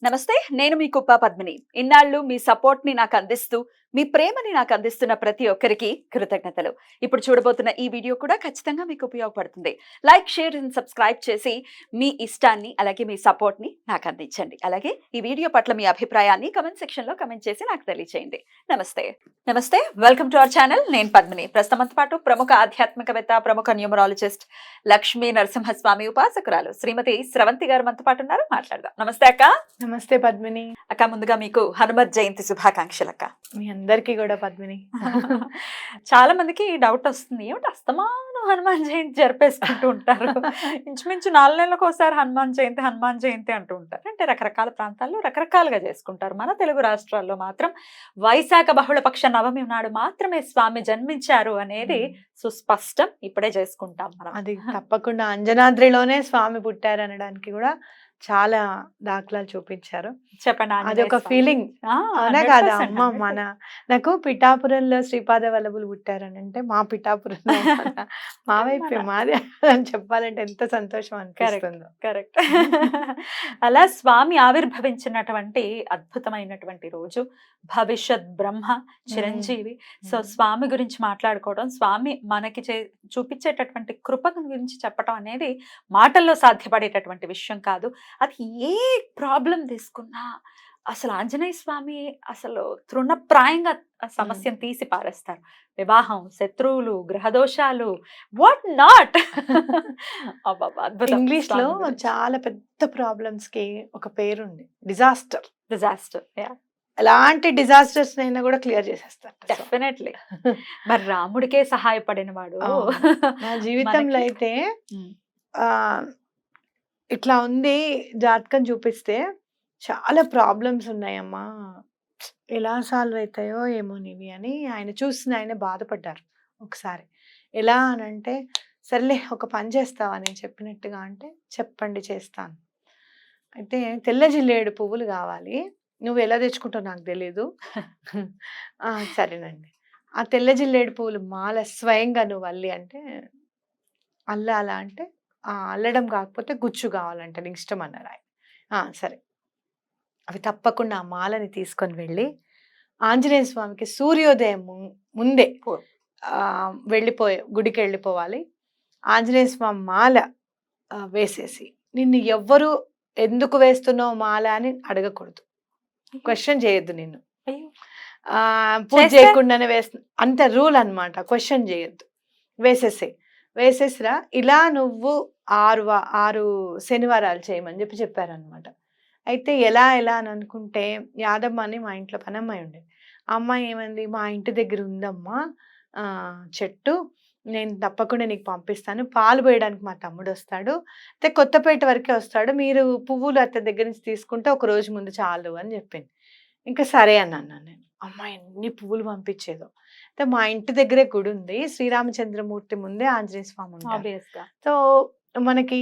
నమస్తే, నేను మీ కుప్ప పద్మిని. ఇన్నాళ్ళు మీ సపోర్ట్‌ని నాకందిస్తూ, మీ ప్రేమని నాకందిస్తున్న ప్రతి ఒక్కరికి కృతజ్ఞతలు. ఇప్పుడు చూడబోతున్న ఈ వీడియో కూడా ఖచ్చితంగా మీకు ఉపయోగపడుతుంది. లైక్, షేర్ అండ్ సబ్స్క్రైబ్ చేసి మీ ఇష్టాన్ని, అలాగే మీ సపోర్ట్‌ని నాకందించండి. అలాగే ఈ వీడియో పట్ల మీ అభిప్రాయాన్ని కామెంట్ సెక్షన్‌లో కామెంట్ చేసి నాకు తెలియజేయండి. నమస్తే. నమస్తే. Welcome to our channel. నేను పద్మిని. ప్రస్తుతంతో పాటు ప్రముఖ ఆధ్యాత్మికవేత్త, ప్రముఖ న్యూమరాలజిస్ట్ లక్ష్మీ నరసింహస్వామి ఉపాసకురాలు శ్రీమతి స్రవంతి గారు మనతో పాటు ఉన్నారు. మాట్లాడదాం. నమస్తే అక్క. నమస్తే పద్మిని. అక్క, ముందుగా మీకు హనుమత్ జయంతి శుభాకాంక్షలు అక్క. మీ అందరికీ కూడా పద్మిని. చాలా మందికి డౌట్ వస్తుంది, ఏమిటి అస్తమానం హనుమాన్ జయంతి జరిపేసుకుంటూ ఉంటారు. ఇంచుమించు 4 నెలలకు ఒకసారి హనుమాన్ జయంతి అంటూ ఉంటారు. అంటే రకరకాల ప్రాంతాల్లో రకరకాలుగా చేసుకుంటారు. మన తెలుగు రాష్ట్రాల్లో మాత్రం వైశాఖ బహుళపక్ష నవమి నాడు మాత్రమే స్వామి జన్మించారు అనేది సుస్పష్టం. ఇప్పుడే చేసుకుంటాం మనం. అది తప్పకుండా అంజనాద్రిలోనే స్వామి పుట్టారు అనడానికి కూడా చాలా దాఖలాలు చూపించారు. చెప్పండి. అది ఒక ఫీలింగ్ అవునా కాదా అమ్మ? నాకు పిఠాపురంలో శ్రీపాద వల్లభులు పుట్టారని అంటే మా పిఠాపురంలో మా వైపు మాది అని చెప్పాలంటే ఎంత సంతోషం అనిపిస్తుందో. కరెక్ట్. అలా స్వామి ఆవిర్భవించినటువంటి అద్భుతమైనటువంటి రోజు, భవిష్యత్ బ్రహ్మ, చిరంజీవి. సో స్వామి గురించి మాట్లాడుకోవడం, స్వామి మనకి చూపించేటటువంటి కృప గురించి చెప్పడం అనేది మాటల్లో సాధ్యపడేటటువంటి విషయం కాదు. అది ఏ ప్రాబ్లం తీసుకున్నా అసలు ఆంజనేయ స్వామి అసలు తృణప్రాయంగా సమస్యను తీసి పారేస్తారు. వివాహం, శత్రువులు, గ్రహదోషాలు, వాట్ నాట్. ఇంగ్లీష్ లో చాలా పెద్ద ప్రాబ్లమ్స్ కి ఒక పేరుంది, డిజాస్టర్. ఎలాంటి డిజాస్టర్స్ అయినా కూడా క్లియర్ చేసేస్తారు డెఫినెట్లీ. మరి రాముడికే సహాయపడిన వాడు. నా జీవితంలో అయితే ఇట్లా ఉంది జాతకం చూపిస్తే, చాలా ప్రాబ్లమ్స్ ఉన్నాయమ్మా, ఎలా సాల్వ్ అవుతాయో ఏమో నీవి అని ఆయన చూసిన ఆయన బాధపడ్డారు ఒకసారి. ఎలా అనంటే, సర్లే ఒక పని చేస్తావా నేను చెప్పినట్టుగా అంటే, చెప్పండి చేస్తాను. అయితే తెల్ల జిల్లేడు పువ్వులు కావాలి, నువ్వు ఎలా తెచ్చుకుంటావు నాకు తెలీదు. సరేనండి. ఆ తెల్ల జిల్లేడు పువ్వులు మాల స్వయంగా నువ్వు అల్లి అంటే, అల్లాలా అంటే, అల్లడం కాకపోతే గుచ్చు కావాలంటే నీకు ఇష్టం అన్నారు ఆయన. సరే, అవి తప్పకుండా ఆ మాలని తీసుకొని వెళ్ళి ఆంజనేయ స్వామికి సూర్యోదయం ముందే గుడికి వెళ్ళిపోవాలి. ఆంజనేయ స్వామి మాల వేసేసి, నిన్ను ఎవ్వరు ఎందుకు వేస్తున్నావు మాల అని అడగకూడదు, క్వశ్చన్ చేయొద్దు. నిన్ను పూజ చేయకుండానే అంత రూల్ అనమాట. క్వశ్చన్ చేయొద్దు, వేసేసిరా. ఇలా నువ్వు 6 శనివారాలు చేయమని చెప్పారనమాట. అయితే ఎలా అని అనుకుంటే, యాదమ్మ అని మా ఇంట్లో పనమ్మాయి ఉండేది. ఆ అమ్మాయి ఏమంది, మా ఇంటి దగ్గర ఉందమ్మా చెట్టు, నేను తప్పకుండా నీకు పంపిస్తాను, పాలు పోయడానికి మా తమ్ముడు వస్తాడు, అయితే కొత్తపేట వరకే వస్తాడు, మీరు పువ్వులు అతని దగ్గర నుంచి తీసుకుంటే ఒక రోజు ముందు చాలు అని చెప్పింది. ఇంకా సరే అన్నాను నేను. అమ్మాయి ఎన్ని పువ్వులు పంపించేదో. అయితే మా ఇంటి దగ్గరే గుడి ఉంది, శ్రీరామచంద్రమూర్తి ముందే ఆంజనేయ స్వామి ఉంటారు. సో మనకి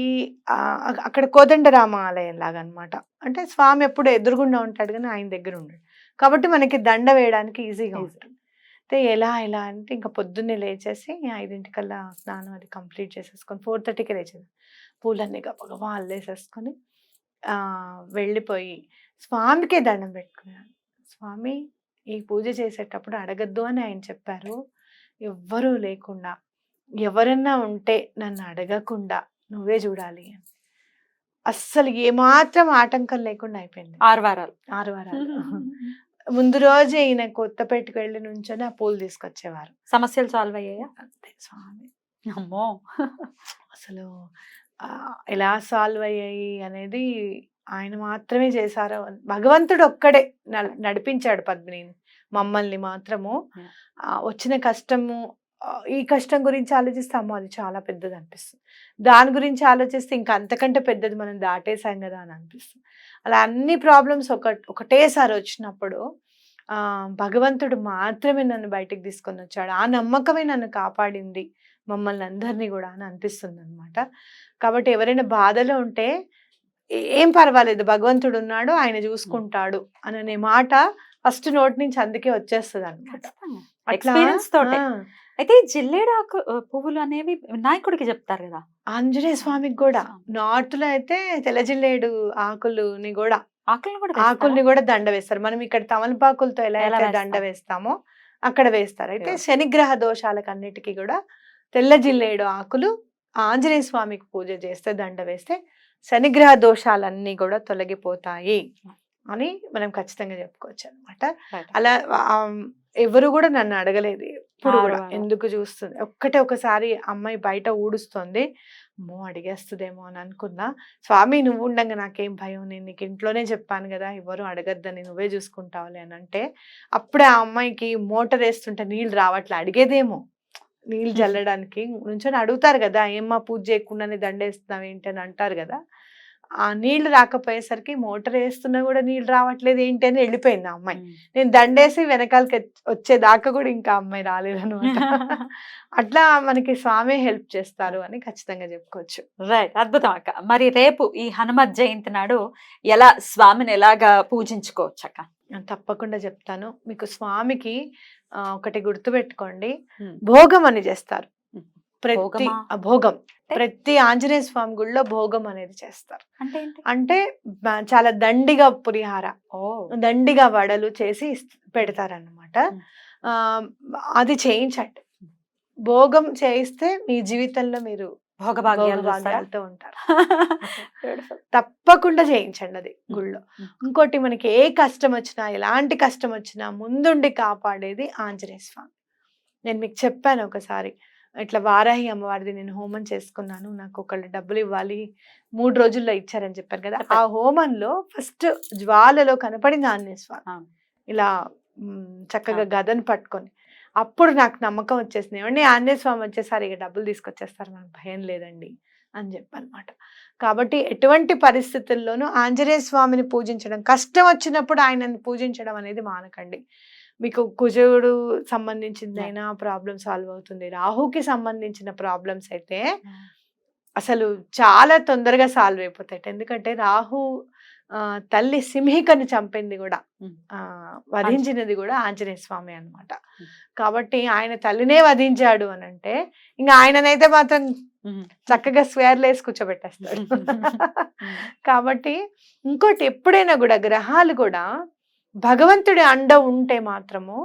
అక్కడ కోదండరామ ఆలయం లాగా అనమాట. అంటే స్వామి ఎప్పుడు ఎదురుగుండా ఉంటాడు కానీ ఆయన దగ్గర ఉండడు, కాబట్టి మనకి దండ వేయడానికి ఈజీగా ఉంటుంది. అయితే ఎలా అంటే, ఇంకా పొద్దున్నే లేచేసి 5 స్నానం అది కంప్లీట్ చేసేసుకొని 4:30కి లేచేది, పూలన్నీ గబగబా అల్లేసేసుకొని వెళ్ళిపోయి స్వామికే దండం పెట్టుకున్నాను. స్వామి, ఈ పూజ చేసేటప్పుడు అడగద్దు అని ఆయన చెప్పారు, ఎవ్వరూ లేకుండా ఎవరన్నా ఉంటే నన్ను అడగకుండా నువ్వే చూడాలి అని. అస్సలు ఏమాత్రం ఆటంకం లేకుండా అయిపోయింది. 6 వారాలు. ముందు రోజే ఈయన కొత్తపేటకు వెళ్ళి నుంచొని ఆ పూలు తీసుకొచ్చేవారు. సమస్యలు సాల్వ్ అయ్యాయా? అంతే స్వామి. అమ్మో, అసలు ఎలా సాల్వ్ అయ్యాయి అనేది ఆయన మాత్రమే చేశారు. భగవంతుడు ఒక్కడే నడిపించాడు పద్మిని మమ్మల్ని మాత్రము. వచ్చిన కష్టము, ఈ కష్టం గురించి ఆలోచిస్తే అమ్మో అది చాలా పెద్దది అనిపిస్తుంది, దాని గురించి ఆలోచిస్తే ఇంకా అంతకంటే పెద్దది మనం దాటేసాం కదా అని అనిపిస్తుంది. అలా అన్ని ప్రాబ్లమ్స్ ఒకటేసారి వచ్చినప్పుడు భగవంతుడు మాత్రమే నన్ను బయటికి తీసుకొని వచ్చాడు, ఆ నమ్మకమే నన్ను కాపాడింది మమ్మల్ని అందరినీ కూడా అని అనిపిస్తుంది అనమాట. కాబట్టి ఎవరైనా బాధలో ఉంటే ఏం పర్వాలేదు, భగవంతుడు ఉన్నాడు, ఆయన చూసుకుంటాడు అనే మాట ఫస్ట్ నోటి నుంచి అందుకే వచ్చేస్తుంది అనమాట. అయితే జిల్లేడాకు పువ్వులు అనేవి వినాయకుడికి చెప్తారు కదా, ఆంజనేయ స్వామికి కూడా. నార్త్ లో అయితే తెల్ల జిల్లేడు ఆకులుని కూడా ఆకులను కూడా వేస్తారా? ఆకుల్ని కూడా దండ వేస్తారు. మనం ఇక్కడ తమలపాకులతో ఎలా ఎలా అయితే వేస్తాం? దండ వేస్తామో అక్కడ వేస్తారు. అయితే Yeah. శనిగ్రహ దోషాలకన్నిటికీ కూడా తెల్ల జిల్లేడు ఆకులు ఆంజనేయ స్వామికి పూజ చేస్తే దండ వేస్తే శనిగ్రహ దోషాలన్నీ కూడా తొలగిపోతాయి అని మనం ఖచ్చితంగా చెప్పుకోవచ్చు అనమాట. Right. అలా ఎవరు కూడా నన్ను అడగలేదు ఇప్పుడు కూడా ఆరు. ఎందుకు చూస్తుంది. ఒకసారి అమ్మాయి బయట ఊడుస్తుంది, అమ్మో అడిగేస్తుందేమో అని అనుకున్నా. స్వామి నువ్వు ఉండంగా నాకేం భయం, నేను నీకు ఇంట్లోనే చెప్పాను కదా ఎవరు అడగద్దని, నువ్వే చూసుకుంటావులే అని అంటే, అప్పుడే ఆ అమ్మాయికి మోటార్ వేస్తుంటే నీళ్ళు రావట్లే, అడిగేదేమో నీళ్ళు చల్లడానికి నుంచొని అడుగుతారు కదా, ఏమ్మా పూజ చేయకుండానే దండేస్తున్నావు ఏంటి అని అంటారు కదా. ఆ నీళ్లు రాకపోయేసరికి మోటార్ వేస్తున్నా కూడా నీళ్ళు రావట్లేదు ఏంటి అని వెళ్ళిపోయింది ఆ అమ్మాయి. నేను దండేసి వెనకాలకి వచ్చేదాకా కూడా ఇంకా అమ్మాయి రాలేదనమాట. అట్లా మనకి స్వామి హెల్ప్ చేస్తారు అని ఖచ్చితంగా చెప్పుకోవచ్చు. రైట్, అద్భుతం అక్క. మరి రేపు ఈ హనుమత్ జయంతి నాడు ఎలా స్వామిని ఎలాగా పూజించుకోవచ్చు అక్క? తప్పకుండా చెప్తాను. మీకు స్వామికి ఒకటి గుర్తుపెట్టుకోండి, భోగం అని చేస్తారు. ప్రతి భోగం ప్రతి ఆంజనేయ స్వామి గుళ్ళో భోగం అనేది చేస్తారు. అంటే చాలా దండిగా పులిహార, దండిగా వడలు చేసి పెడతారన్నమాట. అది చేయించండి. భోగం చేయిస్తే మీ జీవితంలో మీరు భోగభాగ్యాలతో ఉంటారు. తప్పకుండా చేయించండి అది గుళ్ళో. ఇంకోటి, మనకి ఏ కష్టం వచ్చినా ఎలాంటి కష్టం వచ్చినా ముందుండి కాపాడేది ఆంజనేయ స్వామి. నేను మీకు చెప్పాను ఒకసారి, ఇట్లా వారాహి అమ్మవారిది నేను హోమం చేసుకున్నాను, నాకు ఒకళ్ళు డబ్బులు ఇవ్వాలి 3 రోజుల్లో ఇచ్చారని చెప్పారు కదా. ఆ హోమంలో ఫస్ట్ జ్వాలలో కనపడింది ఆంజనేయ స్వామి ఇలా చక్కగా గదను పట్టుకొని. అప్పుడు నాకు నమ్మకం వచ్చేసింది, ఏమండి ఆంజనేయ స్వామి వచ్చేసారి ఇక డబ్బులు తీసుకొచ్చేస్తారు, మనకు భయం లేదండి అని చెప్పనమాట. కాబట్టి ఎటువంటి పరిస్థితుల్లోనూ ఆంజనేయ స్వామిని పూజించడం, కష్టం వచ్చినప్పుడు ఆయనని పూజించడం అనేది మానకండి. మీకు కుజుడు సంబంధించిందైనా ప్రాబ్లం సాల్వ్ అవుతుంది. రాహుకి సంబంధించిన ప్రాబ్లమ్స్ అయితే అసలు చాలా తొందరగా సాల్వ్ అయిపోతాయి. ఎందుకంటే రాహు తల్లి సింహికని చంపింది కూడా, వధించినది కూడా ఆంజనేయ స్వామి అన్నమాట. కాబట్టి ఆయన తల్లినే వధించాడు అని అంటే ఇంకా ఆయననైతే మాత్రం చక్కగా స్క్వేర్లేసి కూర్చోబెట్టేస్తాడు. కాబట్టి ఇంకోటి, ఎప్పుడైనా కూడా గ్రహాలు కూడా భగవంతుడి అండ ఉంటే మాత్రము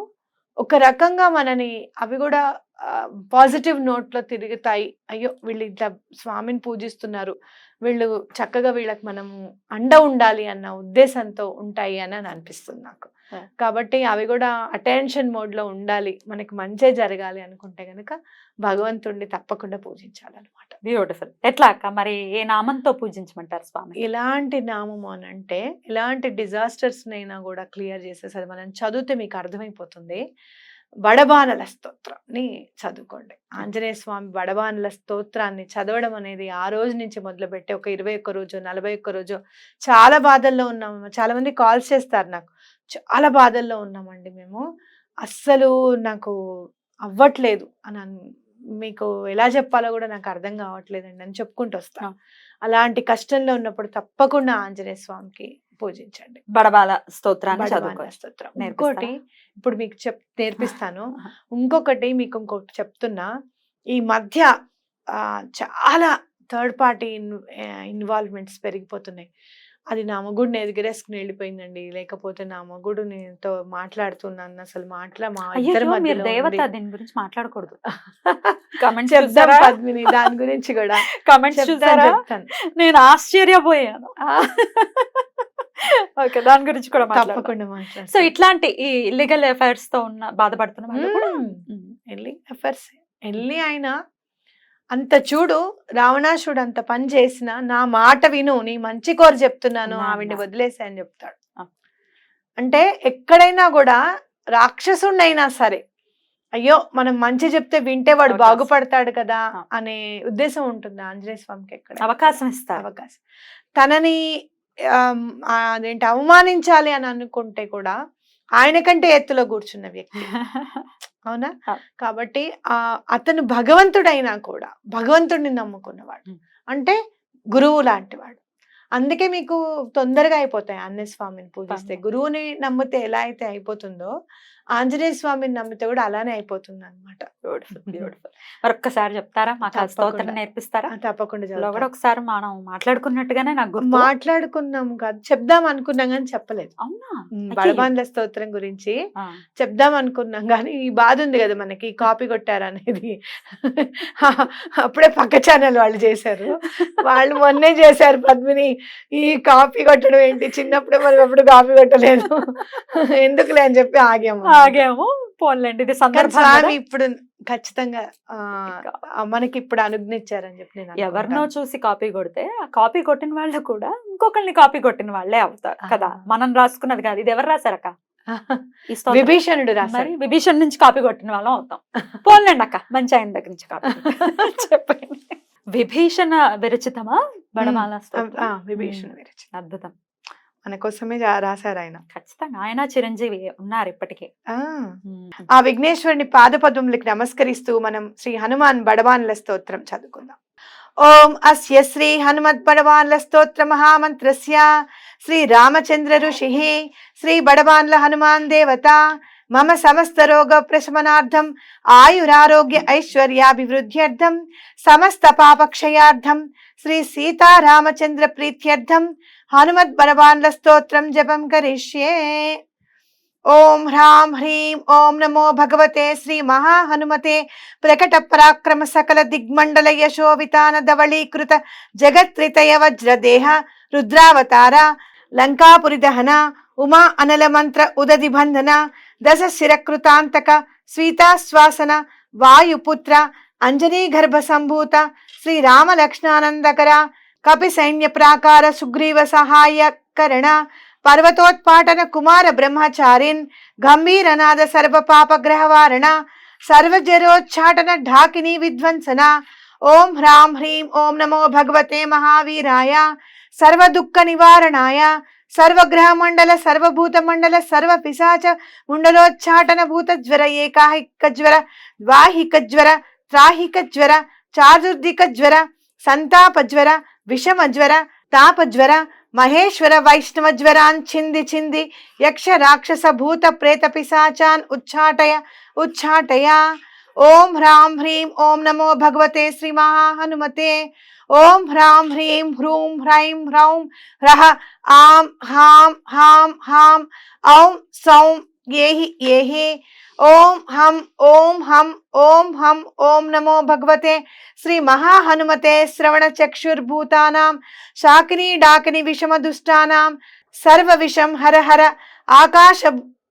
ఒక రకంగా మనని అవి కూడా పాజిటివ్ నోట్లో తిరుగుతాయి. అయ్యో వీళ్ళు ఇట్లా స్వామిని పూజిస్తున్నారు, వీళ్ళు చక్కగా వీళ్ళకి మనము అండ ఉండాలి అన్న ఉద్దేశంతో ఉంటాయి అని అనిపిస్తుంది నాకు. కాబట్టి అవి కూడా అటెన్షన్ మోడ్లో ఉండాలి, మనకి మంచి జరగాలి అనుకుంటే కనుక భగవంతుడిని తప్పకుండా పూజించాలన్నమాట. బ్యూటిఫుల్. ఎట్లా అక్క మరి ఏ నామంతో పూజించమంటారు స్వామి? ఎలాంటి నామము అని అంటే, ఎలాంటి డిజాస్టర్స్ నైనా కూడా క్లియర్ చేసేసరి మనం చదివితే మీకు అర్థమైపోతుంది. వడబానల స్తోత్రాన్ని చదువుకోండి. ఆంజనేయ స్వామి వడబానల స్తోత్రాన్ని చదవడం అనేది ఆ రోజు నుంచి మొదలుపెట్టి ఒక 21 రోజు 41 రోజు చాలా బాధల్లో ఉన్నాము. చాలా మంది కాల్స్ చేస్తారు నాకు, చాలా బాధల్లో ఉన్నామండి మేము, అస్సలు నాకు అవ్వట్లేదు అని మీకు ఎలా చెప్పాలో కూడా నాకు అర్థం కావట్లేదండి అని చెప్పుకుంటూ వస్తాను. అలాంటి కష్టంలో ఉన్నప్పుడు తప్పకుండా ఆంజనేయ స్వామికి పూజించండి, బడబాల స్తోత్రాన్ని స్తోత్రం. ఇంకోటి ఇప్పుడు మీకు నేర్పిస్తాను. ఇంకొకటి మీకు చెప్తున్నా, ఈ మధ్య చాలా థర్డ్ పార్టీ ఇన్వాల్వ్మెంట్స్ పెరిగిపోతున్నాయి. అది నా మొగుడిని ఎదిగరేసుకుని వెళ్ళిపోయిందండి, లేకపోతే నా మొగుడు నేనుతో మాట్లాడుతున్నాను, అసలు మా ఇద్దరి మధ్యలో దీని గురించి మాట్లాడకూడదు. చెప్తాం పద్మిని, దాని గురించి కూడా కమెంట్స్ చెప్తాను. నేను ఆశ్చర్యపోయాను. ఓకే, దాని గురించి కూడా తప్పకుండా మాట్లాడు. సో ఇట్లాంటి ఈ ఇల్లీగల్ అఫైర్స్ తో ఉన్న బాధపడుతున్న వాళ్ళు కూడా వెళ్ళి ఆయన అంత చూడు, రావణాసుడు అంత పని చేసిన నా మాట విను, నీ మంచి కోరి చెప్తున్నాను, ఆవిడ్ని వదిలేసా అని చెప్తాడు. అంటే ఎక్కడైనా కూడా రాక్షసుడినైనా సరే, అయ్యో మనం మంచి చెప్తే వింటే వాడు బాగుపడతాడు కదా అనే ఉద్దేశం ఉంటుంది ఆంజనేయ స్వామికి. ఎక్కడ అవకాశం ఇస్తారు, అవకాశం. తనని అదేంటి అవమానించాలి అని అనుకుంటే కూడా ఆయన కంటే ఎత్తులో కూర్చున్న వ్యక్తి, అవునా? కాబట్టి అతను భగవంతుడైనా కూడా భగవంతుడిని నమ్ముకున్నవాడు, అంటే గురువు లాంటి వాడు. అందుకే మీకు తొందరగా అయిపోతాయి ఆంజనేయ స్వామిని పూజిస్తే. అవును. గురువుని నమ్మితే ఎలా అయితే అయిపోతుందో, ఆంజనేయ స్వామిని నమ్మితే కూడా అలానే అయిపోతుందన్నమాట. Beautiful, beautiful. మరొక్కసారి చెప్తారా? మాకు ఆ స్తోత్రం తప్పకుండా. నేర్పిస్తారా? తప్పకుండా లో చదువుతా. కూడా ఒకసారి మనం మాట్లాడుకున్నట్టుగానే నాకు గుర్తు. మాట్లాడుకున్నాం కాదు, చెప్దాం అనుకున్నాం కానీ చెప్పలేదు. అవునా? అయ్యయ్యో! బడబాన్ల స్తోత్రం గురించి ఆ! చెప్దాం అనుకున్నాం కానీ, ఈ బాధ ఉంది కదా మనకి, కాపీ కొట్టారనేది. అప్పుడే పక్క ఛానల్ వాళ్ళు చేశారు. వాళ్ళు మొన్నే చేశారు పద్మిని. ఈ కాపీ కొట్టడం ఏంటి, చిన్నప్పుడే మనం ఎప్పుడు కాపీ కొట్టలేదు. ఎందుకులే అని చెప్పి ఆగాము. ఆగాము. పోన్లేండి, ఇది కానీ సందర్భం స్వామి కదా. ఇప్పుడు ఖచ్చితంగా మనకి ఇప్పుడు అనుజ్ఞించారని చెప్పి నేను ఎవరినో అనుకుంటాను. చూసి కాపీ కొడితే ఆ కాపీ కొట్టిన వాళ్ళు కూడా ఇంకొకరిని కాపీ కొట్టిన వాళ్ళే అవుతారు కదా. మనం రాసుకున్నది కాదు. ఇది ఎవరు రాశారక్క? ఈ స్తోత్రం విభీషణుడు మరి రాశారు. విభీషణ్ నుంచి కాపీ కొట్టిన వాళ్ళం అవుతాం. పోన్లేండి అక్క, మంచి ఆయన దగ్గర నుంచి కాపీ చెప్పండి. విభీషణ విరచితమా బడమాల స్తోత్రం? విభీషణ విరచిత. అద్భుతం. మన కోసమే రాశారు ఆయన. ఖచ్చితంగా ఆయన చిరంజీవి ఉన్నారు ఇప్పటికే. ఆ విఘ్నేశ్వరుని పాదపద్మములకు నమస్కరిస్తూ మనం శ్రీ హనుమాన్ బడబాన్ల స్తోత్రం చదువుకుందాం. ఓం అస్య శ్రీ హనుమత్ బడబాన్ల స్తోత్ర మహామంత్రస్య శ్రీ రామచంద్ర ఋషిః శ్రీ బడబాన్ల హనుమాన్ దేవత మమ సమస్త రోగ ప్రశమనార్థం ఆయురారోగ్య ఐశ్వర్యాభివృద్ధ్యర్థం సమస్త పాపక్షయార్థం శ్రీ సీతారామచంద్ర ప్రీత్యర్థం హనుమత్ బడబాన్ల స్తోత్రం జపం కరిష్యే. ఓం హ్రాం హ్రీం ఓం నమో భగవతే శ్రీ మహాహనుమతే ప్రకట పరాక్రమ సకల దిగ్మండల యశోవితాన ధవళీకృత జగత్రితయ వజ్రదేహ రుద్రావతార లంకాపురి దహన ఉమా అనల మంత్ర ఉదది బంధన దశ శిరకృతాంతక స్వీతాశ్వాసన వాయుపుత్ర అంజనీ గర్భ సంభూత శ్రీరామ లక్ష్మణానందకర కపి సైన్య ప్రాకార సుగ్రీవ సహాయకరణ పర్వతోత్పాటన కుమార బ్రహ్మచారిన్ గంభీరనాద సర్వ పాపగ్రహవారణ సర్వజరోచ్చాటన ఢాకిని విధ్వంసన. ఓం హ్రాం హ్రీం ఓం నమో భగవతే మహావీరాయ సర్వ దుఃఖ నివారణాయ సర్వగ్రహ మండల సర్వభూత మండల సర్వ పిశాచ ముండలోచ్చాటన భూత జ్వర ఏకాహిక జ్వర ద్వాహిక జ్వర త్రాహిక జ్వర చాతుర్దిక జ్వర సంతాప జ్వర విషమ జ్వర తాప జ్వర మహేశ్వర వైష్ణవ జ్వరాన్ చింది చింది యక్ష రాక్షస భూత ప్రేత పిశాచాన్ ఉచ్చాటయ ఉచ్చాటయ. ఓం హ్రాం హ్రీం ఓం నమో భగవతే శ్రీ మహాహనుమతే. ఓం హ్రాం హ్రీం హ్రూం హ్రైం హ్రౌం హ్రః ఆం హాం హాం హాం ఔం సౌం ఏహి ఏహి. ఓం హం ఓం హం ఓం హం ఓం నమో భగవతే శ్రీ మహాహనుమతే శ్రవణ చక్షుర్భూతానాం శాకిని డాకిని విషమ దుష్టానాం సర్వ విషం హర హర ఆకాశ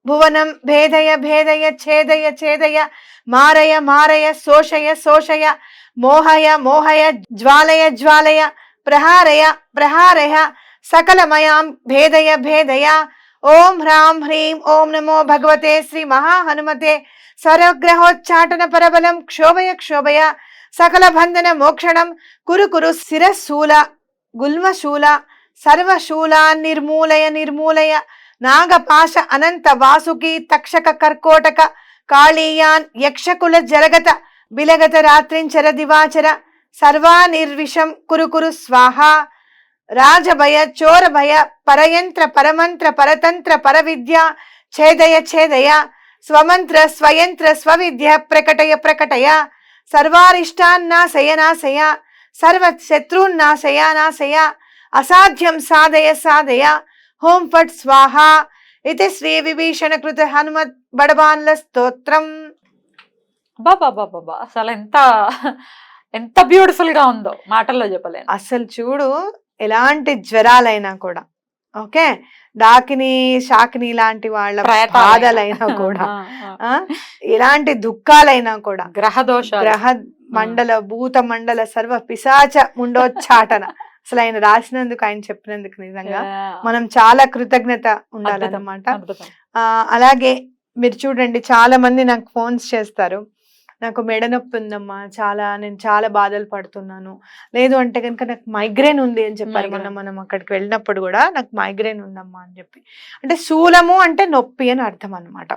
భువనం భేదయ భేదయ ఛేదయ ఛేదయ మారయ మారయ శోషయ శోషయ మోహయ మోహయ జ్వాలయ జ్వాలయ ప్రహారయ ప్రహారయ సకలమయాం భేదయ భేదయ. ఓం హ్రాం హ్రీం ఓం నమో భగవతే శ్రీ మహాహనుమతే సర్వగ్రహోచ్చాటన పరబలం క్షోభయ క్షోభయ సకల బంధన మోక్షణం కురు కురు శిరశూల గుల్మశూల సర్వశూల నిర్మూలయ నిర్మూలయ నాగపాశ అనంత వాసుకి తక్షక కర్కోటక కాళీయాన్ యక్షకుల జలగత బిలగత రాత్రించర దివాచర సర్వా నిర్విషం కురు కురు స్వాహ. రాజభయ చోరభయ పరయంత్ర పరమంత్ర పరతంత్ర పరవిద్య ఛేదయ ఛేదయ స్వమంత్ర స్వయంత్ర స్వవిద్య ప్రకటయ ప్రకటయ సర్వారిష్టాన్నాశయ నాశయ సర్వ శత్రున్నాశయ నాశయ అసాధ్యం సాధయ సాధయ. హోం ఫట్ స్వాహ. ఇది శ్రీ విభీషణ కృత హనుమత్ బడబాన్ల స్తోత్రం. బాబా అసలు ఎంత ఎంత బ్యూటిఫుల్ గా ఉందో మాటల్లో చెప్పలేను. అసలు చూడు, ఎలాంటి జ్వరాలైనా కూడా, ఓకే, డాకిని శాకిని లాంటి వాళ్ళ బాధలైనా కూడా, ఎలాంటి దుఃఖాలైనా కూడా, గ్రహ దోష గ్రహ మండల భూత మండల సర్వ పిశాచ ముండోచ్చాటన, అసలు ఆయన రాసినందుకు, ఆయన చెప్పినందుకు నిజంగా మనం చాలా కృతజ్ఞత ఉండాలన్నమాట. అలాగే మీరు చూడండి, చాలా మంది నాకు ఫోన్స్ చేస్తారు, నాకు మెడ నొప్పి ఉందమ్మా, నేను చాలా బాధలు పడుతున్నాను, లేదు అంటే కనుక నాకు మైగ్రేన్ ఉంది అని చెప్పారు. మనం అక్కడికి వెళ్ళినప్పుడు కూడా నాకు మైగ్రేన్ ఉందమ్మా అని చెప్పి, అంటే శూలము అంటే నొప్పి అని అర్థం అన్నమాట.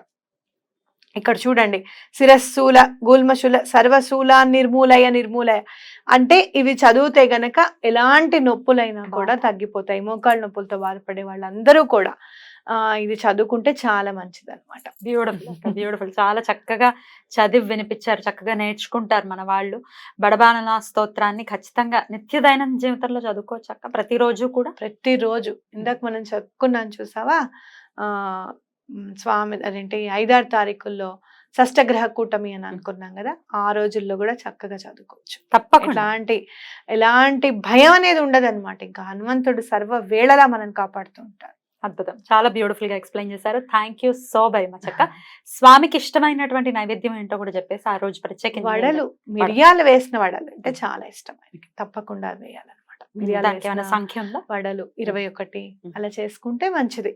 ఇక్కడ చూడండి, శిరస్సూల గూల్మశూల సర్వశూల నిర్మూలయ అంటే ఇవి చదివితే గనక ఎలాంటి నొప్పులైనా కూడా తగ్గిపోతాయి. మోకాళ్ళ నొప్పులతో బాధపడే వాళ్ళందరూ కూడా ఇది చదువుకుంటే చాలా మంచిది అనమాట. బ్యూటిఫుల్ చాలా చక్కగా చదివి వినిపించారు, చక్కగా నేర్చుకుంటారు మన వాళ్ళు. బడబానన స్తోత్రాన్ని ఖచ్చితంగా నిత్య దైనందిన జీవితంలో చదువుకోవచ్చు అక్క, ప్రతిరోజు కూడా. ప్రతిరోజు ఇందాక మనం చెప్పుకున్నాం చూసావా, స్వామి అదేంటి 5-6 తారీఖుల్లో షష్టగ్రహ కూటమి అని అనుకున్నాం కదా, ఆ రోజుల్లో కూడా చక్కగా చదువుకోవచ్చు. తప్పకుండా ఎలాంటి భయం అనేది ఉండదు అనమాట. ఇంకా హనుమంతుడు సర్వ వేళలా మనం కాపాడుతూ ఉంటారు. అద్భుతం, చాలా బ్యూటిఫుల్ గా ఎక్స్ప్లెయిన్ చేశారు. Thank you so very much అక్క. స్వామికి ఇష్టమైనటువంటి నైవేద్యం ఏంటో కూడా చెప్పేసి ఆ రోజు ప్రత్యేకంగా వడలు, మిరియాలు వేసిన వడలు అంటే చాలా ఇష్టం ఆయనకి, తప్పకుండా వేయాలన్నమాట. దానికి ఏమైనా సంఖ్య ఉందా? వడలు 21 అలా చేసుకుంటే మంచిది.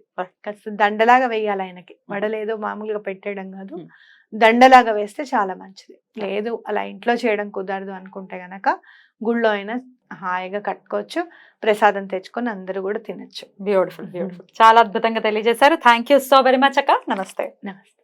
కాస్త దండలాగా వేయాలి ఆయనకి. వడలు ఏదో మామూలుగా పెట్టేయడం కాదు, దండలాగా వేస్తే చాలా మంచిది. లేదు అలా ఇంట్లో చేయడం కుదరదు అనుకుంటే గనక గుళ్ళో అయినా హాయిగా కట్టుకోవచ్చు, ప్రసాదం తెచ్చుకొని అందరూ కూడా తినచ్చు. బ్యూటిఫుల్ చాలా అద్భుతంగా తెలియజేశారు. Thank you so very much అక్క. నమస్తే. నమస్తే.